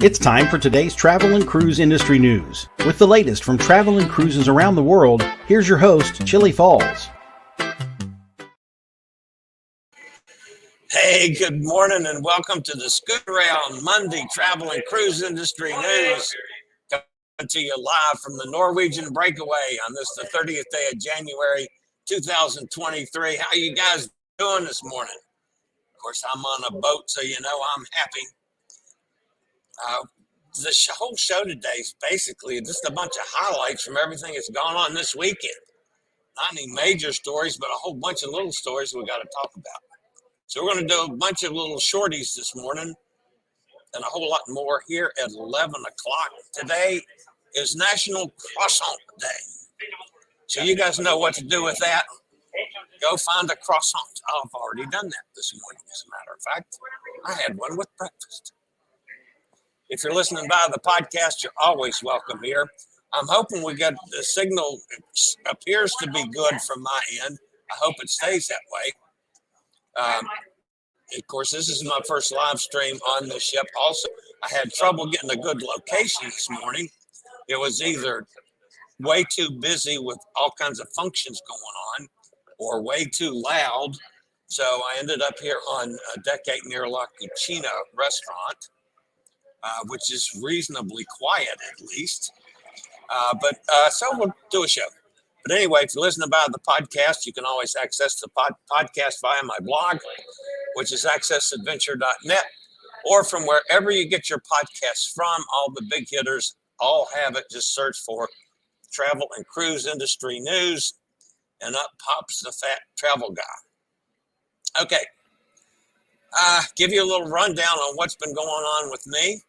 It's time for today's travel and cruise industry news. With the latest from travel and cruises around the world, here's your host, Chillie Falls. Hey, good morning and welcome to the Scootaround Monday Travel and Cruise Industry News. Coming to you live from the Norwegian Breakaway on this, the 30th day of January 2023. How you guys doing this morning? Of course, I'm on a boat, so you know I'm happy. The whole show today is basically just a bunch of highlights from everything that's gone on this weekend. Not any major stories, but a whole bunch of little stories we got to talk about. So we're going to do a bunch of little shorties this morning and a whole lot more here at 11 o'clock. Today is National Croissant Day. So you guys know what to do with that. Go find a croissant. I've already done that this morning, as a matter of fact. I had one with breakfast. If you're listening by the podcast, you're always welcome here. I'm hoping we got the signal. It appears to be good from my end. I hope it stays that way. Of course, this is my first live stream on the ship. Also, I had trouble getting a good location this morning. It was either way too busy with all kinds of functions going on or way too loud. So I ended up here on Deck 8 near La Cucina restaurant, which is reasonably quiet at least. So we'll do a show. But anyway, if you're listening by the podcast, you can always access the podcast via my blog, which is accessadventure.net, or from wherever you get your podcasts from. All the big hitters all have it. Just search for Travel and Cruise Industry News, and up pops the fat travel guy. Okay. Give you a little rundown on what's been going on with me.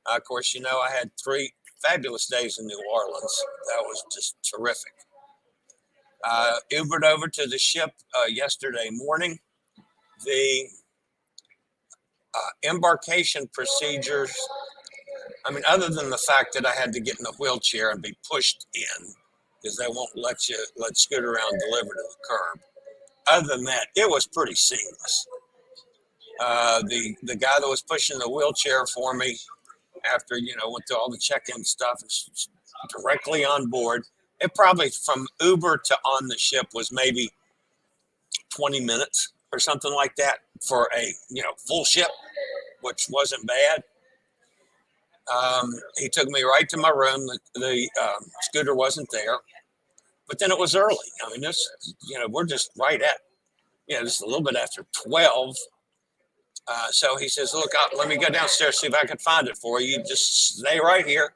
Of course, you know I had 3 fabulous days in New Orleans. That was just terrific. Ubered over to the ship yesterday morning. The embarkation procedures, I mean, other than the fact that I had to get in a wheelchair and be pushed in because they won't let Scootaround deliver to the curb. Other than that, it was pretty seamless. The guy that was pushing the wheelchair for me after, went through all the check-in stuff, directly on board. It probably from Uber to on the ship was maybe 20 minutes or something like that for a, full ship, which wasn't bad. He took me right to my room. The scooter wasn't there, but then it was early. I mean, we're just right at, just a little bit after 12. So he says, look, let me go downstairs, see if I can find it for you. Just stay right here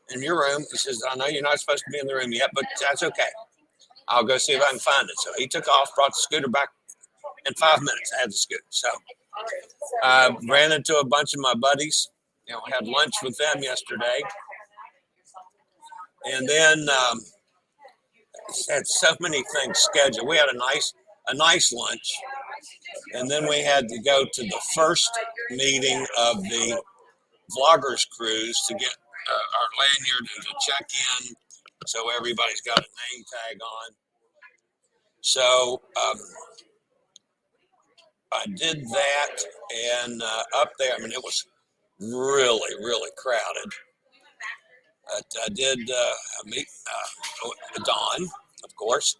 in your room. He says, I know you're not supposed to be in the room yet, but that's okay. I'll go see if I can find it. So he took off, brought the scooter back in 5 minutes. I had the scooter. So ran into a bunch of my buddies, had lunch with them yesterday. And then had so many things scheduled. We had a nice lunch. And then we had to go to the first meeting of the Vloggers cruise to get our lanyard and to check in, so everybody's got a name tag on. So I did that, and up there, I mean, it was really, really crowded. I did meet Dawn, of course,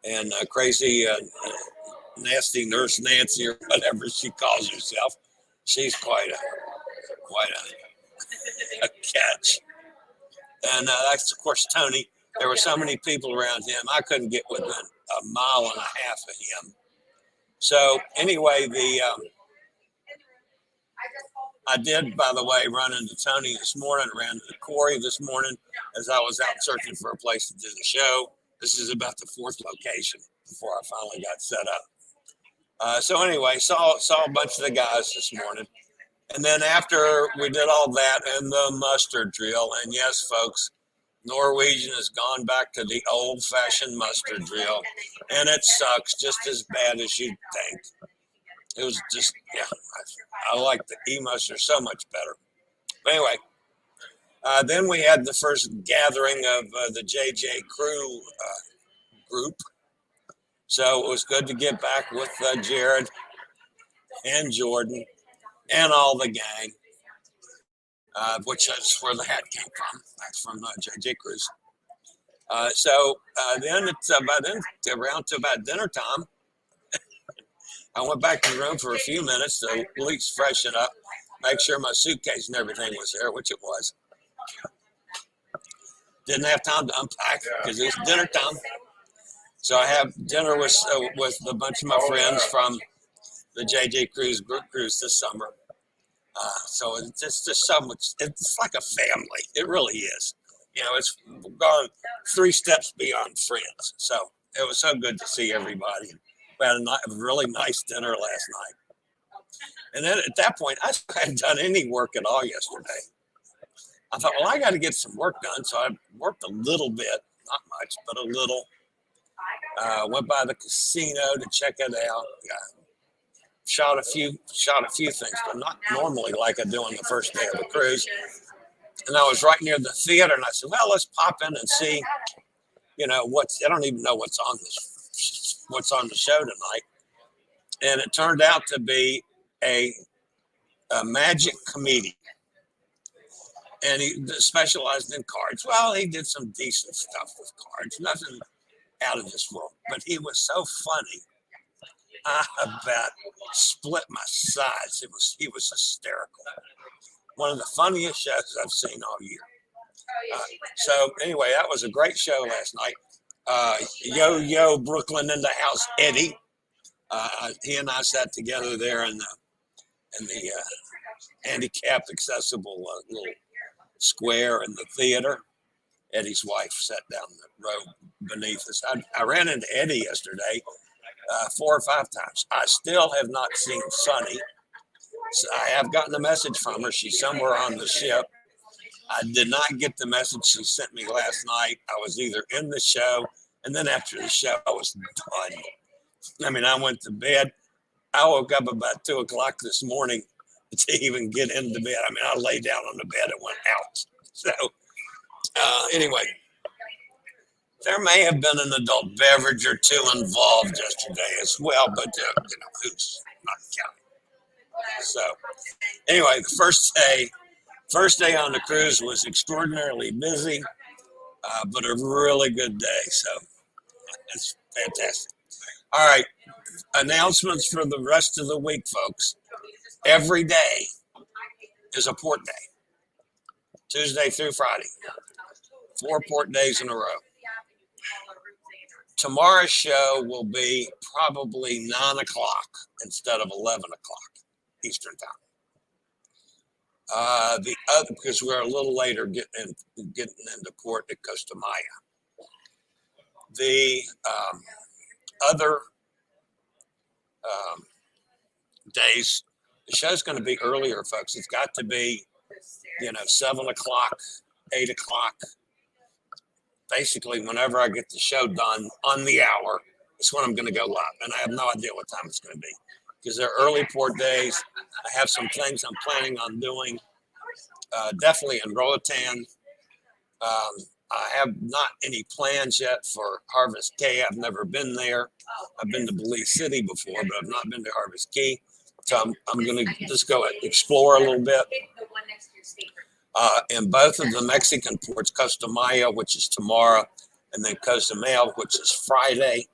and crazy, nasty Nurse Nancy or whatever she calls herself. She's quite a catch. And that's, of course, Tony. There were so many people around him, I couldn't get within a mile and a half of him. So anyway, I did, by the way, run into Tony this morning, ran into Corey this morning as I was out searching for a place to do the show. This is about the 4th location before I finally got set up. So anyway, saw a bunch of the guys this morning. And then after we did all that and the muster drill, and yes, folks, Norwegian has gone back to the old-fashioned muster drill, and it sucks just as bad as you'd think. It was just, I like the e-muster so much better. But anyway, then we had the first gathering of the JJ crew group. So it was good to get back with Jared and Jordan and all the gang. which is where the hat came from. That's from JJ Cruise. Then it's around to about dinner time. I went back to the room for a few minutes to at least freshen up, make sure my suitcase and everything was there, which it was. Didn't have time to unpack because it was dinner time. So I have dinner with a bunch of my friends from the JJ Cruise group cruise this summer. So it's just so much. It's like a family. It really is. It's gone 3 steps beyond friends. So it was so good to see everybody. We had a really nice dinner last night. And then at that point, I hadn't done any work at all yesterday. I thought, well, I got to get some work done. So I worked a little bit, not much, but a little. Went by the casino to check it out. Shot a few things, but not normally like I do on the first day of a cruise. And I was right near the theater, and I said, well, let's pop in and see, I don't even know what's on the show tonight. And it turned out to be a magic comedian. And he specialized in cards. Well, he did some decent stuff with cards, nothing out of this world, but he was so funny. I about split my sides. He was hysterical. One of the funniest shows I've seen all year. So anyway, that was a great show last night. Yo Brooklyn in the house, Eddie. He and I sat together there in the handicapped accessible little square in the theater. Eddie's wife sat down the row beneath us. I ran into Eddie yesterday 4 or 5 times. I still have not seen Sunny. So I have gotten a message from her. She's somewhere on the ship. I did not get the message she sent me last night. I was either in the show, and then after the show, I was done. I mean, I went to bed. I woke up about 2 o'clock this morning to even get into bed. I mean, I lay down on the bed and went out. So anyway, there may have been an adult beverage or 2 involved yesterday as well, but who's not counting? So anyway, the first day on the cruise was extraordinarily busy, but a really good day. So that's fantastic. All right, announcements for the rest of the week, folks. Every day is a port day, Tuesday through Friday, 4 port days in a row. Tomorrow's show will be probably 9 o'clock instead of 11 o'clock Eastern time. The other, because we're a little later getting into port at Costa Maya. The other days, the show's going to be earlier, folks. It's got to be, 7 o'clock, 8 o'clock. Basically, whenever I get the show done on the hour, it's when I'm going to go live. And I have no idea what time it's going to be because they're early port days. I have some things I'm planning on doing, definitely in Roatan. I have not any plans yet for Harvest Cay. I've never been there. I've been to Belize City before, but I've not been to Harvest Cay. So I'm going to just go explore a little bit. In both of the Mexican ports, Costa Maya, which is tomorrow, and then Costa Mel, which is Friday,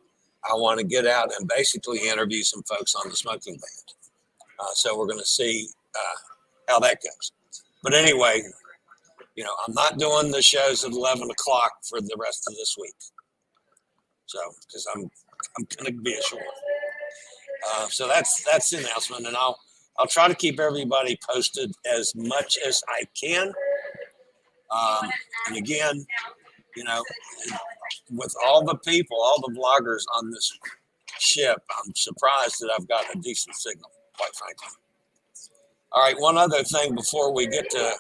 I want to get out and basically interview some folks on the smoking ban. So we're going to see how that goes. But anyway, I'm not doing the shows at 11 o'clock for the rest of this week. So, because I'm going to be ashore. So that's the announcement, and I'll try to keep everybody posted as much as I can. And again, with all the people, all the vloggers on this ship, I'm surprised that I've got a decent signal, quite frankly. All right, one other thing before we get to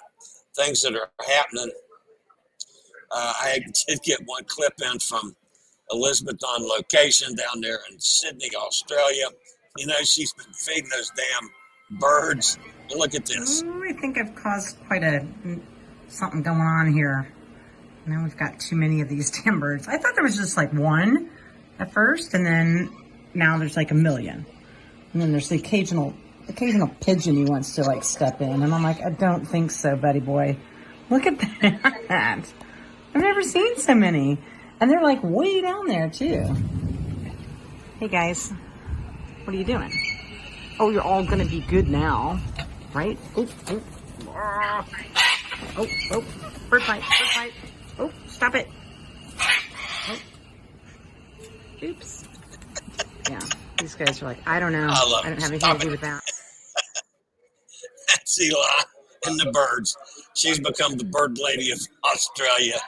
things that are happening. I did get one clip in from Elizabeth on location down there in Sydney, Australia. She's been feeding those damn birds. Look at this. Ooh, I think I've caused quite something going on here. Now we've got too many of these damn birds. I thought there was just like one at first, and then now there's like a million. And then there's the occasional occasional pigeon he wants to like step in, and I'm like, I don't think so, buddy boy. Look at that. I've never seen so many, and they're like way down there too. Hey guys, what are you doing? Oh, you're all gonna be good now, right? Oh, bird fight. Oh, stop it. Oh. Oops. Yeah, these guys are like, I don't know. I don't have anything to do with that. That's Eli and the birds. She's become the bird lady of Australia.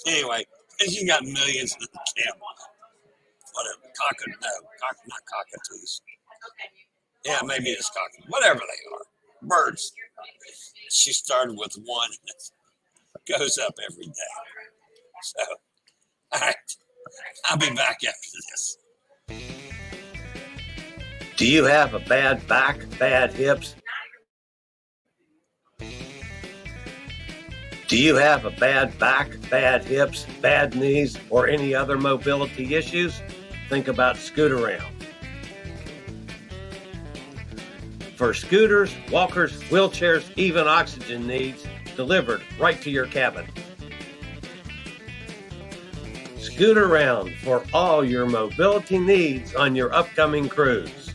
Anyway, and she got millions in the camp. Whatever. Not cockatoos. Yeah, maybe it's cockatoos. Whatever they are. Birds. She started with one and it goes up every day. So, all right. I'll be back after this. Do you have a bad back, bad hips? Do you have a bad back, bad hips, bad knees, or any other mobility issues? Think about Scootaround. For scooters, walkers, wheelchairs, even oxygen needs, delivered right to your cabin. Scootaround for all your mobility needs on your upcoming cruise.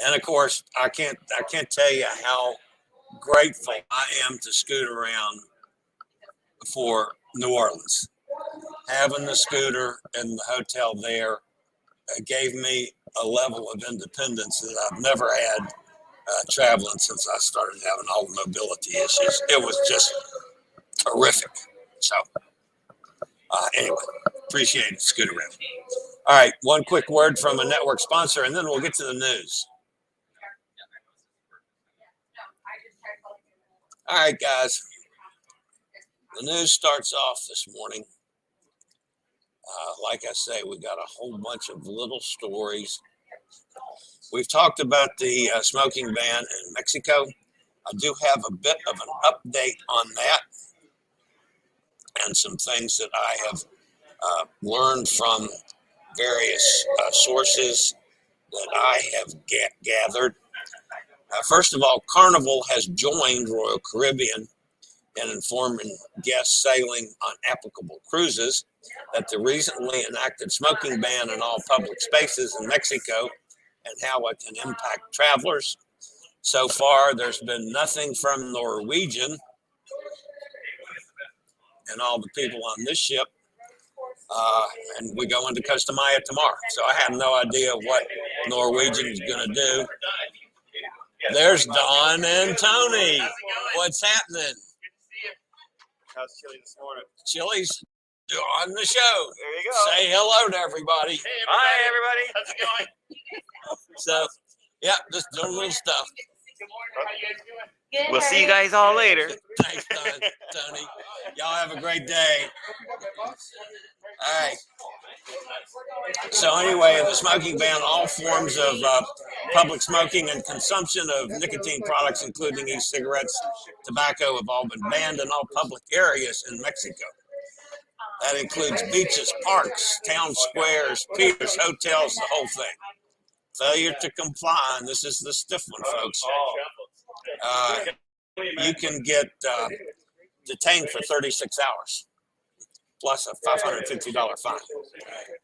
And of course, I can't tell you how grateful I am to Scootaround for New Orleans. Having the scooter and the hotel there gave me a level of independence that I've never had traveling since I started having all the mobility issues. It was just terrific. So anyway, appreciate it, Scootaround. All right, one quick word from a network sponsor, and then we'll get to the news. All right, guys. The news starts off this morning. Like I say, we got a whole bunch of little stories. We've talked about the smoking ban in Mexico. I do have a bit of an update on that and some things that I have learned from various sources that I have gathered. First of all, Carnival has joined Royal Caribbean in informing guests sailing on applicable cruises that the recently enacted smoking ban in all public spaces in Mexico and how it can impact travelers. So far, there's been nothing from Norwegian and all the people on this ship. And we go into Costa Maya tomorrow. So I have no idea what Norwegian is going to do. There's Dawn and Tony. What's happening? How's Chillie this morning? Chillie's on the show. There you go. Say hello to everybody. Hey, everybody. Hi, everybody. How's it going? So, yeah, just doing little stuff. We'll see you guys all later. Thanks, Tony. Y'all have a great day. All right. So anyway, the smoking ban, all forms of public smoking and consumption of nicotine products, including e-cigarettes, tobacco, have all been banned in all public areas in Mexico. That includes beaches, parks, town squares, piers, hotels, the whole thing. Failure to comply, and this is the stiff one, folks. You can get detained for 36 hours, plus a $550 fine.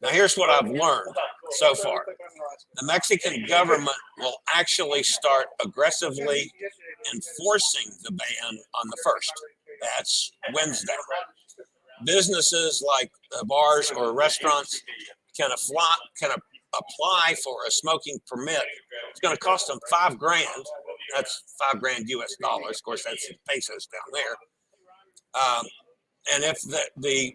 Now, here's what I've learned so far. The Mexican government will actually start aggressively enforcing the ban on the 1st. That's Wednesday. Businesses like bars or restaurants can apply for a smoking permit. It's going to cost them $5,000. That's $5,000 US dollars. Of course, that's in pesos down there. And if the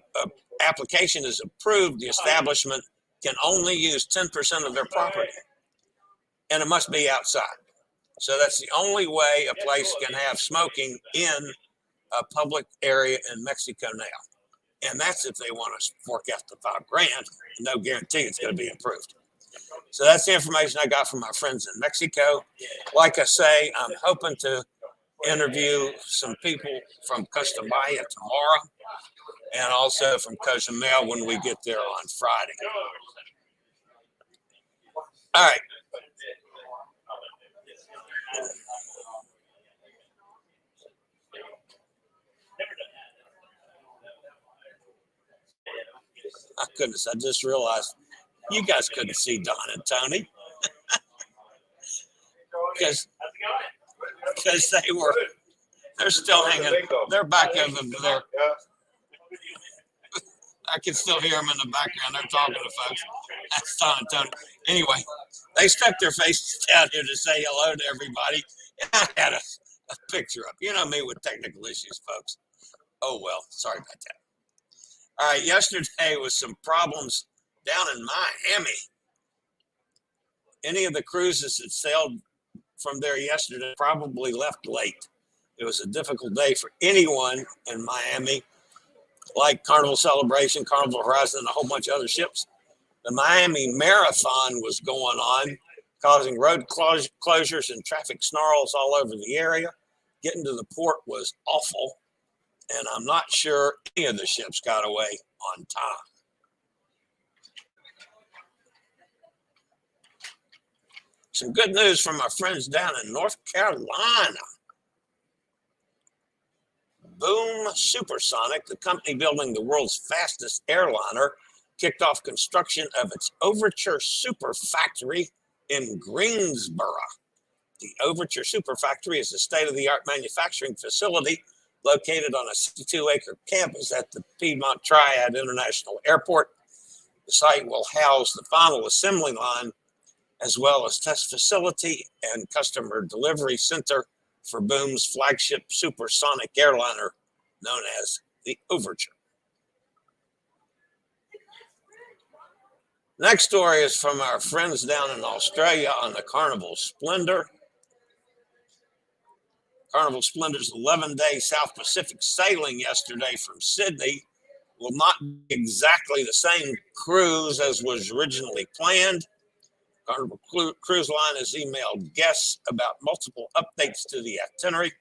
application is approved, the establishment can only use 10% of their property, and it must be outside. So that's the only way a place can have smoking in a public area in Mexico now. And that's if they want to fork out the $5,000. No guarantee it's going to be approved. So that's the information I got from my friends in Mexico. Like I say, I'm hoping to interview some people from Costa Maya tomorrow and also from Cozumel when we get there on Friday. All right. My goodness, I just realized you guys couldn't see Don and Tony because they're still hanging. They're back over there. I can still hear them in the background. They're talking to folks. That's Don and Tony. Anyway, they stuck their faces down here to say hello to everybody. And I had a picture up. You know me with technical issues, folks. Oh, well, sorry about that. All right, yesterday was some problems down in Miami. Any of the cruises that sailed from there yesterday probably left late. It was a difficult day for anyone in Miami, like Carnival Celebration, Carnival Horizon, and a whole bunch of other ships. The Miami Marathon was going on, causing road closures and traffic snarls all over the area. Getting to the port was awful, and I'm not sure any of the ships got away on time. Some good news from our friends down in North Carolina. Boom Supersonic, the company building the world's fastest airliner, kicked off construction of its Overture Super Factory in Greensboro. The Overture Super Factory is a state-of-the-art manufacturing facility located on a 62-acre campus at the Piedmont Triad International Airport. The site will house the final assembly line, as well as test facility and customer delivery center for Boom's flagship supersonic airliner known as the Overture. Next story is from our friends down in Australia on the Carnival Splendor. Carnival Splendor's 11-day South Pacific sailing yesterday from Sydney will not be exactly the same cruise as was originally planned. Carnival Cruise Line has emailed guests about multiple updates to the itinerary.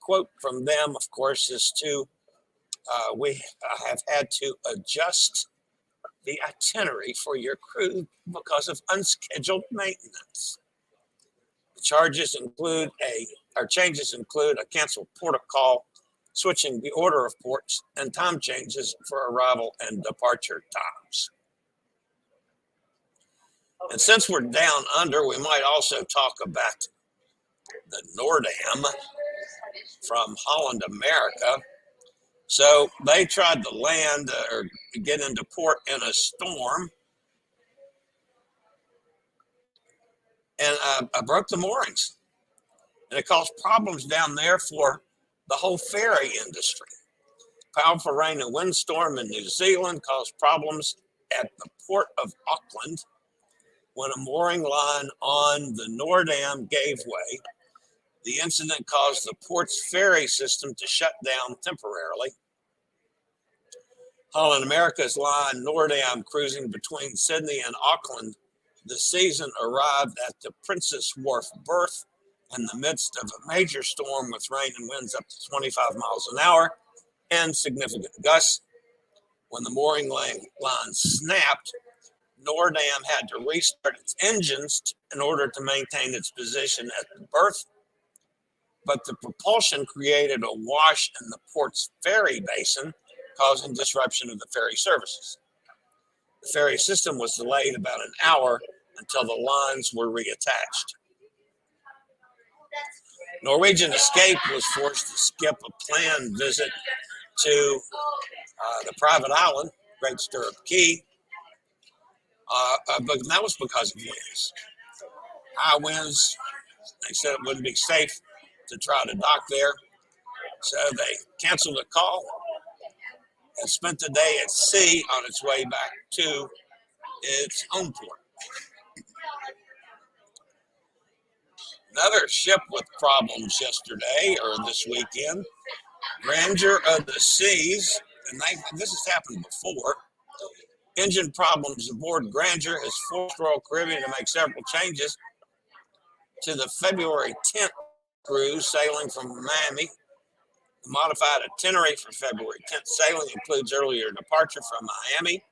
Quote from them, of course, is we have had to adjust the itinerary for your cruise because of unscheduled maintenance. The changes include a canceled port of call, switching the order of ports, and time changes for arrival and departure times. And since we're down under, we might also talk about the Noordam from Holland, America. So they tried to land or get into port in a storm, and I broke the moorings. And it caused problems down there for the whole ferry industry. Powerful rain and windstorm in New Zealand caused problems at the port of Auckland when a mooring line on the Noordam gave way. The incident caused the port's ferry system to shut down temporarily. Holland America's line Noordam, cruising between Sydney and Auckland this season, arrived at the Princess Wharf berth in the midst of a major storm with rain and winds up to 25 miles an hour and significant gusts. When the mooring line snapped, Noordam had to restart its engines in order to maintain its position at the berth, but the propulsion created a wash in the port's ferry basin, causing disruption of the ferry services. The ferry system was delayed about an hour until the lines were reattached. Norwegian Escape was forced to skip a planned visit to the private island, Great Stirrup Key, but that was because of winds. High winds, they said it wouldn't be safe to try to dock there, so they canceled the call and spent the day at sea on its way back to its home port. Another ship with problems yesterday or this weekend, Grandeur of the Seas, and this has happened before. Engine problems aboard Grandeur has forced Royal Caribbean to make several changes to the February 10th cruise sailing from Miami. The modified itinerary for February 10th sailing includes earlier departure from Miami,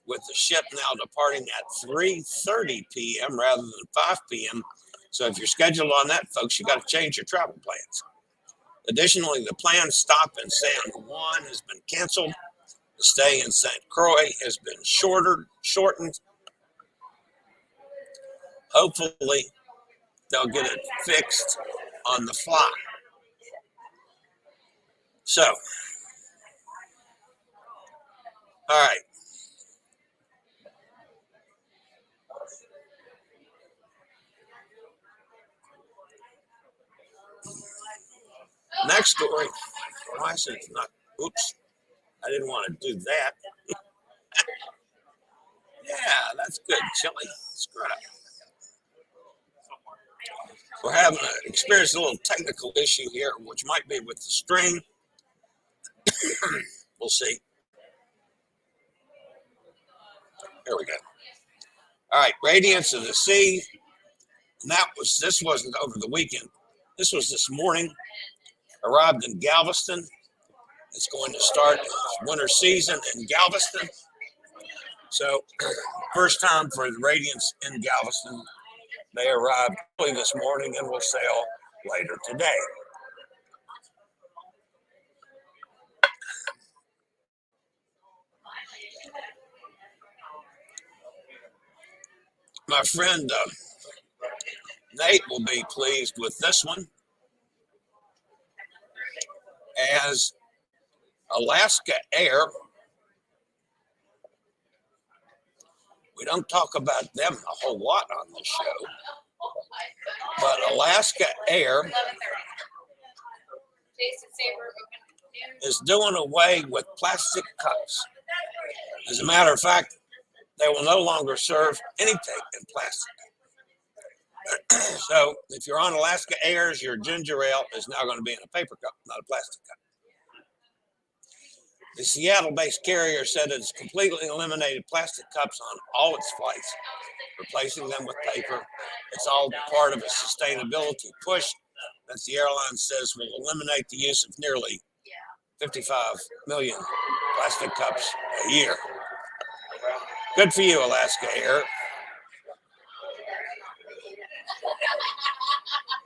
with the ship now departing at 3:30 p.m. rather than 5 p.m., So if you're scheduled on that, folks, you got to change your travel plans. Additionally, the planned stop in San Juan has been canceled. The stay in St. Croix has been shortened. Hopefully, they'll get it fixed on the fly. So, all right. Next story. Why is it not? Oops. I didn't want to do that. Yeah, that's good, Chillie. Screw it up. We're having experienced a little technical issue here, which might be with the string. We'll see. Here we go. All right, Radiance of the Sea. And this wasn't over the weekend. This was this morning. Arrived in Galveston. It's going to start winter season in Galveston. So, first time for the Radiance in Galveston. They arrived early this morning and will sail later today. My friend Nate will be pleased with this one, as Alaska Air, we don't talk about them a whole lot on this show, but Alaska Air is doing away with plastic cups. As a matter of fact, they will no longer serve anything in plastic. So if you're on Alaska Airs, your ginger ale is now going to be in a paper cup, not a plastic cup. The Seattle-based carrier said it's completely eliminated plastic cups on all its flights, replacing them with paper. It's all part of a sustainability push that the airline says will eliminate the use of nearly 55 million plastic cups a year. Good for you, Alaska Air.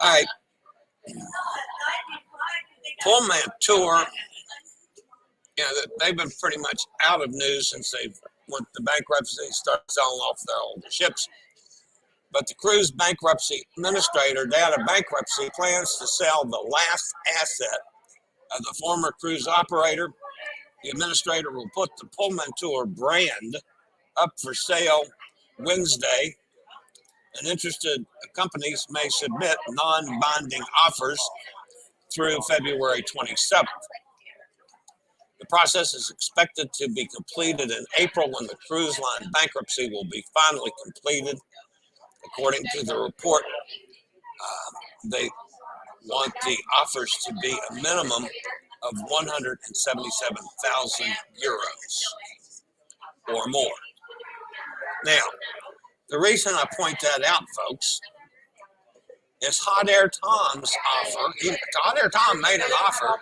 All right. Pullmantur, they've been pretty much out of news since they went to bankruptcy, started selling off their old ships. But the cruise bankruptcy administrator, out of bankruptcy, plans to sell the last asset of the former cruise operator. The administrator will put the Pullmantur brand up for sale Wednesday, and interested companies may submit non-binding offers through February 27th. The process is expected to be completed in April, when the cruise line bankruptcy will be finally completed. According to the report, they want the offers to be a minimum of 177,000 euros or more. Now, the reason I point that out, folks, is Hot Air Tom's offer. Hot Air Tom made an offer,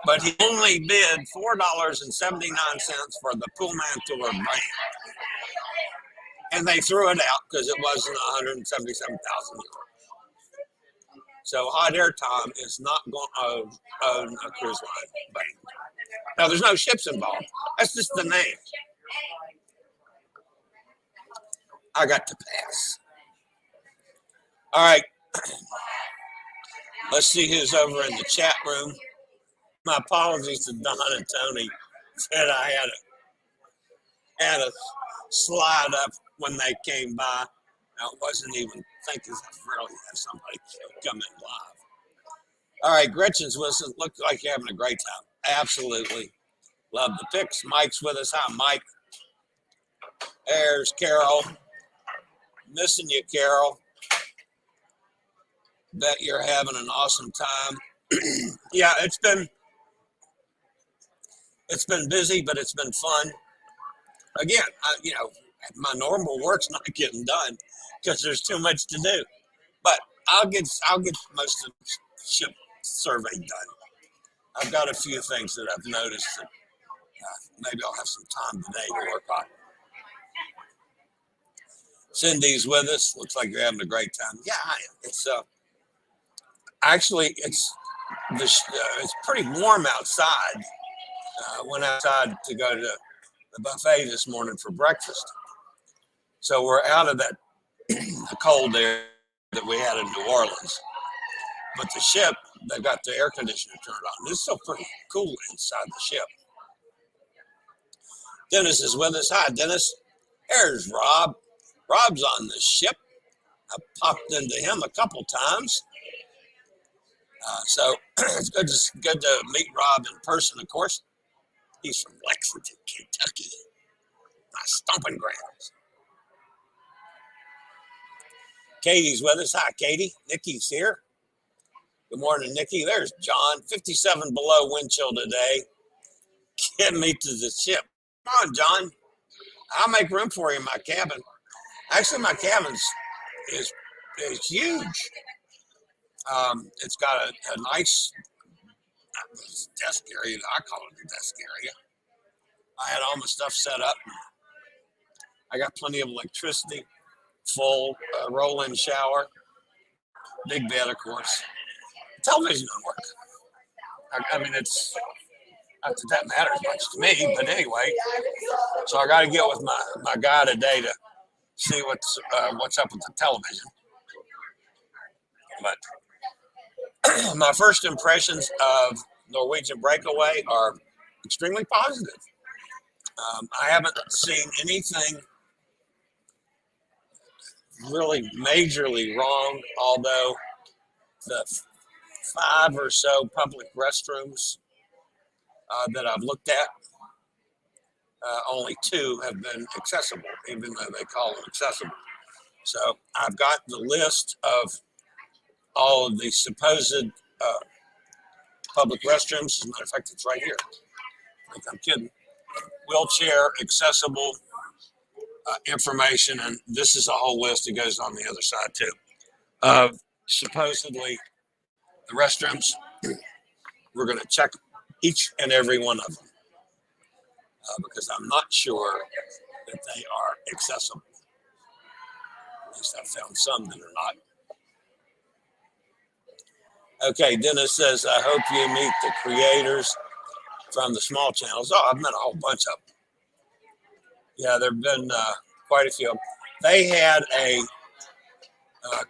but he only bid $4.79 for the Pullmantur brand. And they threw it out because it wasn't 177,000 euros. So Hot Air Tom is not going to own a cruise line brand. Now, there's no ships involved. That's just the name. I got to pass. All right. Let's see who's over in the chat room. My apologies to Don and Tony. Said I had a slide up when they came by. I wasn't even thinking I really had somebody come in live. All right, Gretchen's with us. Looks like you're having a great time. Absolutely. Love the pics. Mike's with us. Hi, Mike. There's Carol. Missing you, Carol. Bet you're having an awesome time. Yeah, it's been busy, but it's been fun. Again, my normal work's not getting done because there's too much to do. But I'll get most of the ship survey done. I've got a few things that I've noticed that maybe I'll have some time today to work on. Cindy's with us. Looks like you're having a great time. Yeah, I am. It's actually it's pretty warm outside. Went outside to go to the buffet this morning for breakfast. So we're out of that cold air that we had in New Orleans. But the ship, they got the air conditioner turned on. It's still pretty cool inside the ship. Dennis is with us. Hi, Dennis. There's Rob. Rob's on the ship. I popped into him a couple times. So it's good to meet Rob in person, of course. He's from Lexington, Kentucky. My stomping grounds. Katie's with us. Hi, Katie. Nikki's here. Good morning, Nikki. There's John. 57 below wind chill today. Get me to the ship. Come on, John. I'll make room for you in my cabin. Actually, my cabin is huge. It's got a nice desk area. I call it a desk area. I had all my stuff set up. I got plenty of electricity, full roll-in shower, big bed, of course. Television don't work. I mean, it's not that matters much to me, but anyway. So I got to get with my guy today to see what's up with the television. But my first impressions of Norwegian Breakaway are extremely positive. I haven't seen anything really majorly wrong, although the 5 or so public restrooms that I've looked at, only 2 have been accessible, even though they call them accessible. So I've got the list of all of the supposed public restrooms. As a matter of fact, it's right here. I think I'm kidding. Wheelchair accessible information, and this is a whole list. It goes on the other side too. Of supposedly the restrooms. We're going to check each and every one of them because I'm not sure that they are accessible. At least I've found some that are not. Okay, Dennis says, I hope you meet the creators from the small channels. Oh, I've met a whole bunch of them. Yeah, there have been quite a few. They had a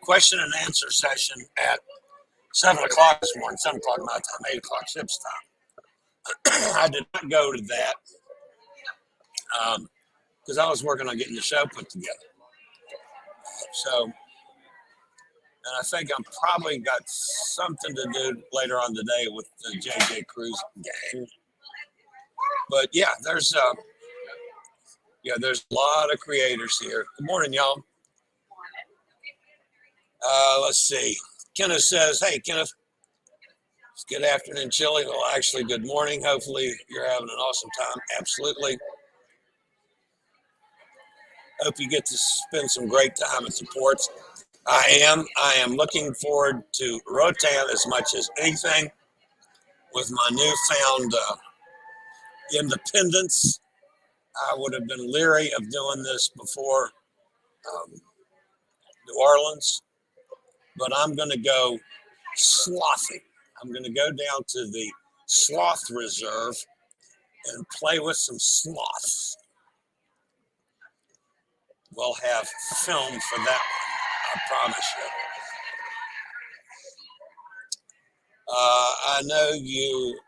question and answer session at 7 o'clock this morning, 7 o'clock my time, 8 o'clock ship's time. I did not go to that because I was working on getting the show put together. So, and I think I'm probably got something to do later on today with the JJ Cruise gang. But yeah, there's a lot of creators here. Good morning, y'all. Let's see. Kenneth says, hey, Kenneth, it's good afternoon, Chillie. Well, actually, good morning. Hopefully, you're having an awesome time. Absolutely. Hope you get to spend some great time at the ports. I am looking forward to Rotan as much as anything with my newfound independence. I would have been leery of doing this before New Orleans, but I'm going to go slothing. I'm going to go down to the sloth reserve and play with some sloths. We'll have film for that one, I promise you. I know you,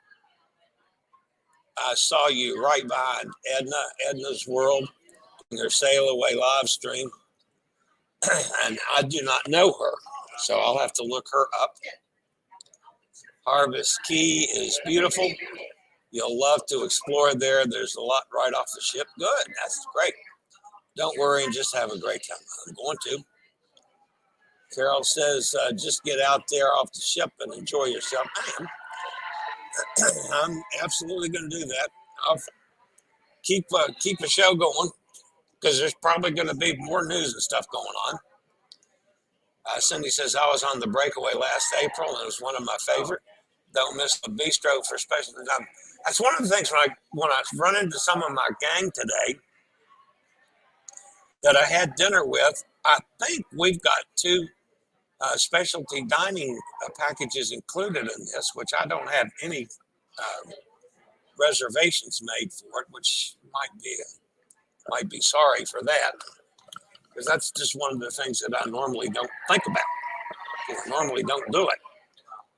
I saw you right behind Edna's World, in their Sail Away live stream, and I do not know her, so I'll have to look her up. Harvest Key is beautiful. You'll love to explore there. There's a lot right off the ship. Good, that's great. Don't worry and just have a great time. I'm going to. Carol says, just get out there off the ship and enjoy yourself. I'm absolutely going to do that. I'll keep a show going because there's probably going to be more news and stuff going on. Cindy says, I was on the Breakaway last April and it was one of my favorite. Don't miss the bistro for special time. That's one of the things when I run into some of my gang today, that I had dinner with. I think we've got two specialty dining packages included in this, which I don't have any reservations made for it, which might be sorry for that, because that's just one of the things that I normally don't think about. I normally don't do it.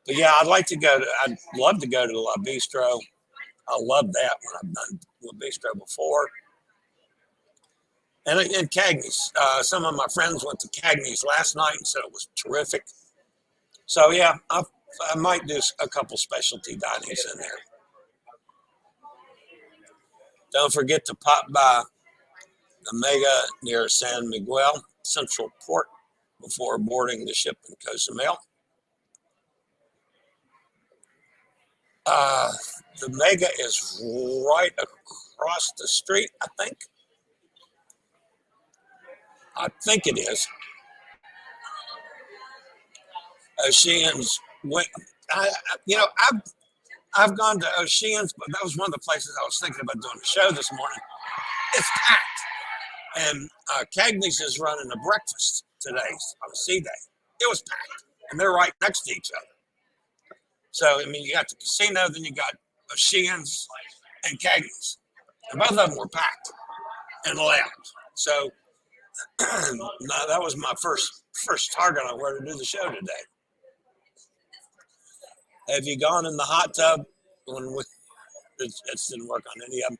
But yeah, I'd love to go to La Bistro. I love that when I've done La Bistro before. And Cagney's. Some of my friends went to Cagney's last night and said it was terrific. So yeah, I might do a couple specialty dinings in there. Don't forget to pop by the Mega near San Miguel Central Port before boarding the ship in Cozumel. The Mega is right across the street, I think. I think it is. Oceans. I've gone to Oceans, but that was one of the places I was thinking about doing a show this morning. It's packed, and Cagney's is running a breakfast today on a sea day. It was packed, and they're right next to each other. So I mean, you got the casino, then you got Oceans and Cagney's, and both of them were packed in the lounge. So that was my first target on where to do the show today. Have you gone in the hot tub it didn't work on any of them?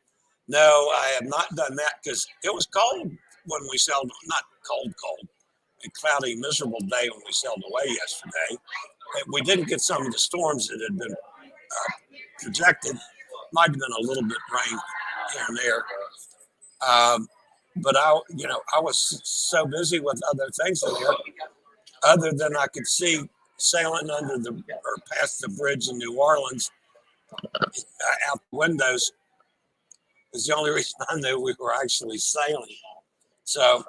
No, I have not done that because it was cold when we sailed. Not cold, a cloudy, miserable day when we sailed away yesterday. We didn't get some of the storms that had been projected. Might have been a little bit rain here and there. But I was so busy with other things in there, other than I could see sailing past the bridge in New Orleans out the windows. Is the only reason I knew we were actually sailing. So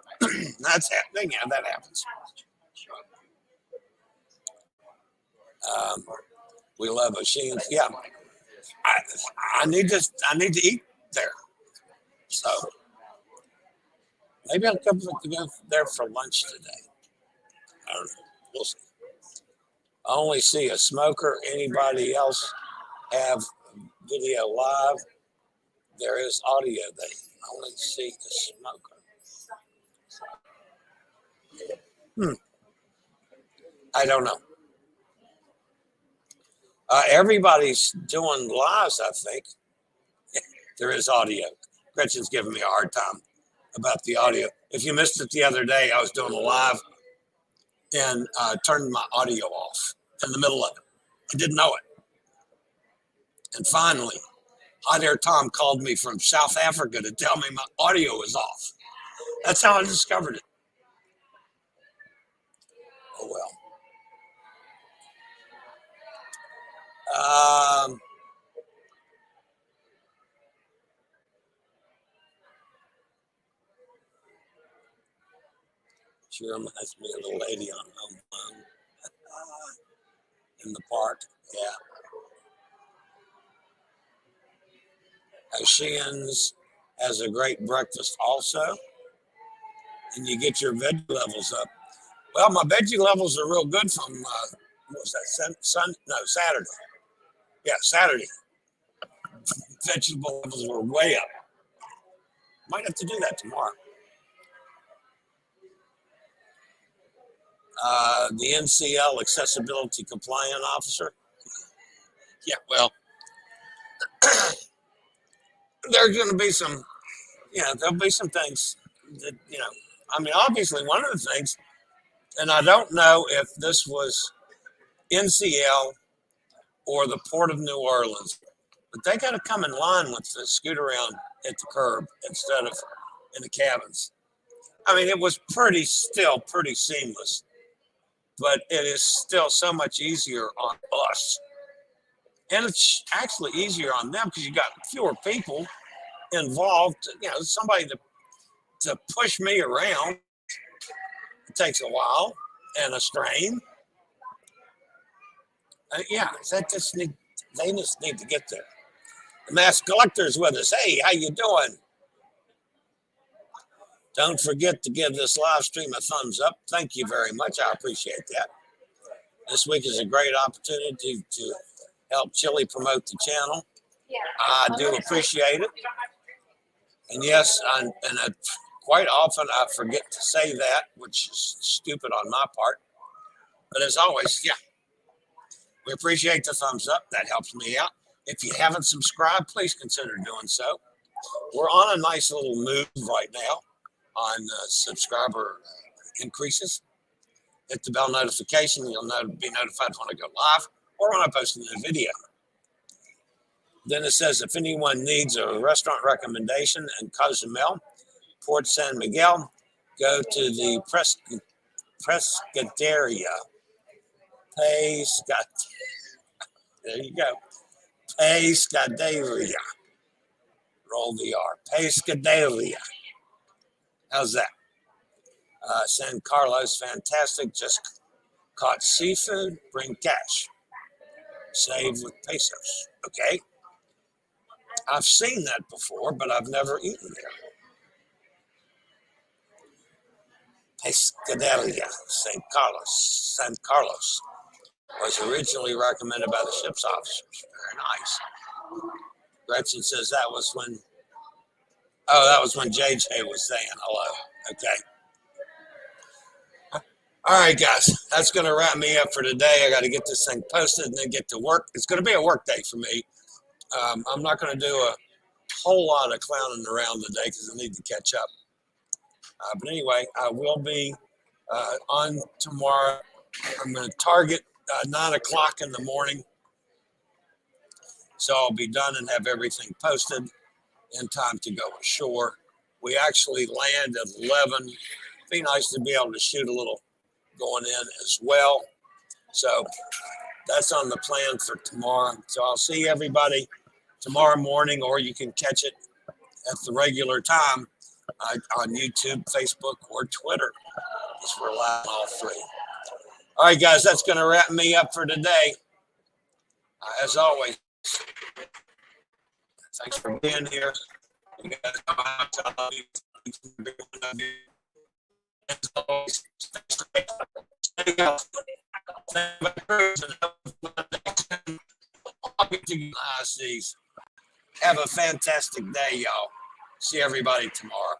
that's happening. Yeah, that happens. We love Oceans. Yeah, I need to eat there. So maybe I'll come go there for lunch today. I don't know. We'll see. I only see a smoker. Anybody else have video live? There is audio. They only see the smoker. I don't know. Everybody's doing lives, I think. There is audio. Gretchen's giving me a hard time about the audio. If you missed it the other day, I was doing a live and turned my audio off in the middle of it. I didn't know it. And finally, Hot Air Tom called me from South Africa to tell me my audio was off. That's how I discovered it. Oh, well. Sure reminds me of the lady on Home Alone in the park. Yeah. Oceans has a great breakfast also, and you get your veggie levels up. Well, my veggie levels are real good from what was that? Saturday. Yeah, Saturday. Vegetable levels were way up. Might have to do that tomorrow. The NCL Accessibility Compliant Officer. Yeah, well, there's going to be some, there'll be some things that, I mean, obviously one of the things, and I don't know if this was NCL or the Port of New Orleans, but they got to come in line with the Scootaround at the curb instead of in the cabins. I mean, it was still pretty seamless, but it is still so much easier on us. And it's actually easier on them because you got fewer people involved. Somebody to push me around. It takes a while and a strain. They just need to get there. The mass collector's with us. Hey, how you doing? Don't forget to give this live stream a thumbs up. Thank you very much. I appreciate that. This week is a great opportunity to help Chillie promote the channel. I do appreciate it. And yes, quite often I forget to say that, which is stupid on my part. But as always, yeah, we appreciate the thumbs up. That helps me out. If you haven't subscribed, please consider doing so. We're on a nice little move right now on subscriber increases. Hit the bell notification. You'll be notified when I go live or when I post a new video. Then it says, if anyone needs a restaurant recommendation in Cozumel, Port San Miguel, go to the Pescaderia. There you go. Pescaderia. Roll the R. Pescaderia. How's that? San Carlos, fantastic. Just caught seafood. Bring cash. Save with pesos. Okay. I've seen that before, but I've never eaten there. Pescaderia, San Carlos, was originally recommended by the ship's officers. Very nice. Gretchen says that was when JJ was saying hello. Okay. All right, guys, that's going to wrap me up for today. I got to get this thing posted and then get to work. It's going to be a work day for me. I'm not going to do a whole lot of clowning around today because I need to catch up. But anyway, I will be on tomorrow. I'm going to target 9 o'clock in the morning. So I'll be done and have everything posted in time to go ashore. We actually land at 11. It'd be nice to be able to shoot a little going in as well. So that's on the plan for tomorrow. So I'll see everybody tomorrow morning, or you can catch it at the regular time on YouTube, Facebook, or Twitter. Because we're live on all three. All right, guys, that's going to wrap me up for today. As always, thanks for being here. You guys know how much I love you. Every one of you. As always, stay healthy. Have a fantastic day, y'all. See everybody tomorrow.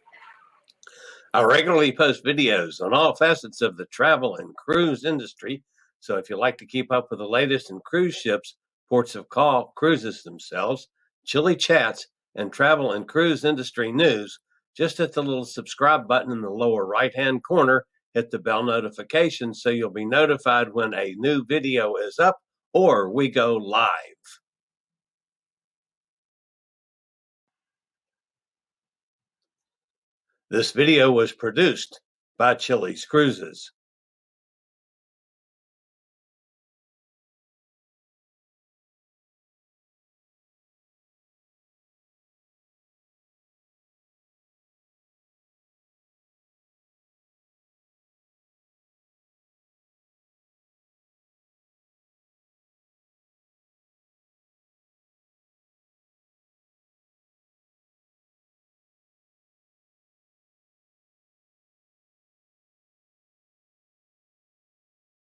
I regularly post videos on all facets of the travel and cruise industry. So if you like to keep up with the latest in cruise ships, ports of call, cruises themselves, Chillie chats, and travel and cruise industry news, just hit the little subscribe button in the lower right-hand corner. Hit the bell notification so you'll be notified when a new video is up or we go live. This video was produced by Chillie's Cruises.